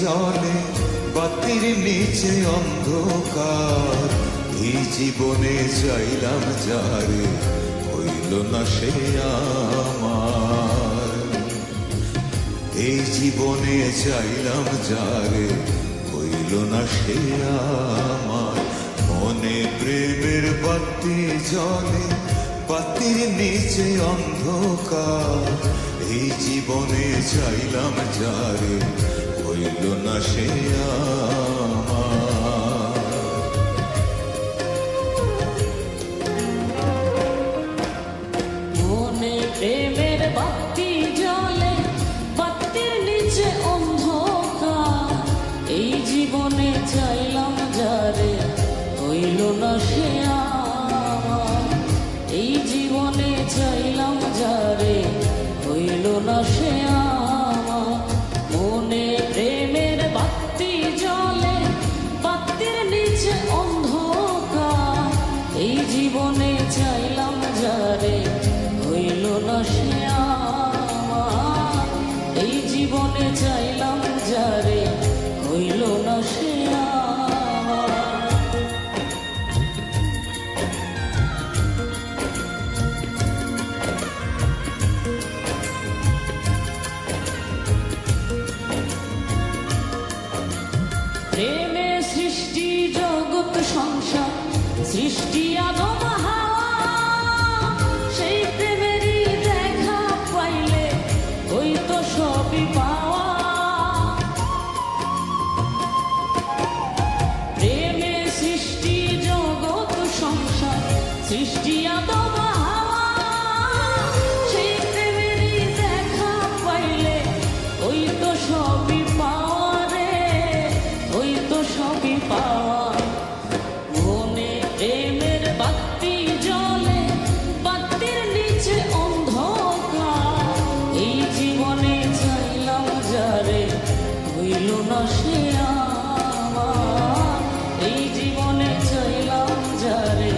জলে বাতির নিচে অন্ধকার। এই জীবনে চাইলাম যারে হইল না সে আমার। এই জীবনে চাইলাম যারে হইল না সে আমার। মনে প্রেমের বাতি জলে বাতির নিচে অন্ধকার। এই জীবনে চাইলাম যারে হইল না সে আমার। মনে প্রেমের বাতি জলে বাতির নিচে অন্ধকার। এই জীবনে চাইলাম যারে হইল না সে আমার। এই জীবনে চাইলাম যারে হইল না সে আমার। মনে প্রেমের বাতি জলে বাতির নিচে অন্ধকার। এই জীবনে চাইলাম যারে হইল না সে আমার। এই জীবনে চাইলাম যারে হইল না সে আমার। প্রেমে সৃষ্টি জগৎ সংসার, সৃষ্টি আদম হাওয়া। সেই প্রেমেরই দেখা পাইলে ওই তো সবই পাওয়া। প্রেমে সৃষ্টি জগৎ সংসার, সৃষ্টি আদম হাওয়া। সেই প্রেমেরই দেখা পাইলে ওই তো সবই পাওয়া রে, ওই তো সবই পাওয়া। মনে প্রেমের বাতি জলে বাতির নিচে অন্ধকার। এই জীবনে চাইলাম যারে হইল না সে আমার। এই জীবনে চাইলাম যারে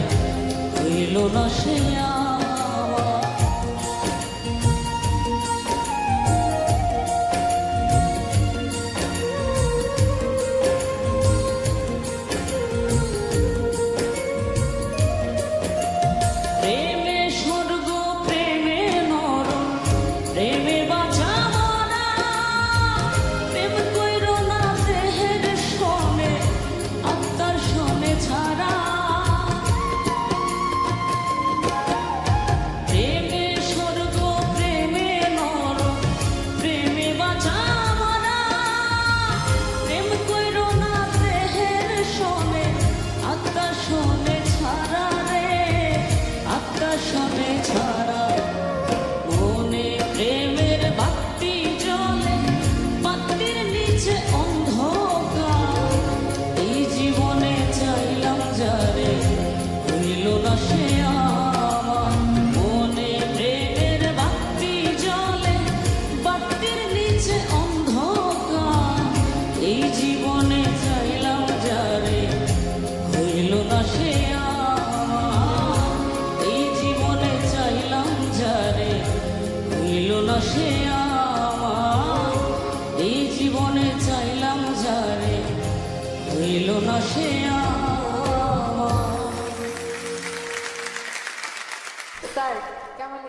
হইল না সে আমার। প্রেমে স্বর্গ প্রেমে নরক, প্রেমে বাঁচা মরা। প্রেম কইর না দেহের সনে, আত্মার সনে ছাড়া। প্রেমে স্বর্গ প্রেমে নরক, প্রেমে বাঁচা মরা। প্রেম কইর না দেহের সনে, আত্মার সনে ছাড়া রে, আত্মার সনে ছাড়া। মনে প্রেমের বাতি জলে বাতির নিচে অন্ধকার। এই জীবনে চাইলাম যারে হইল না সে আমার। মনে প্রেমের বাতি জলে বাতির নিচে অন্ধকার। এই জীবনে চাইলাম যারে হইল না সে আমার। এই জীবনে চাইলাম যারে হইল না সে আমার। এই জীবনে চাইলাম যারে হইল না সে আমার। স্যার কেমন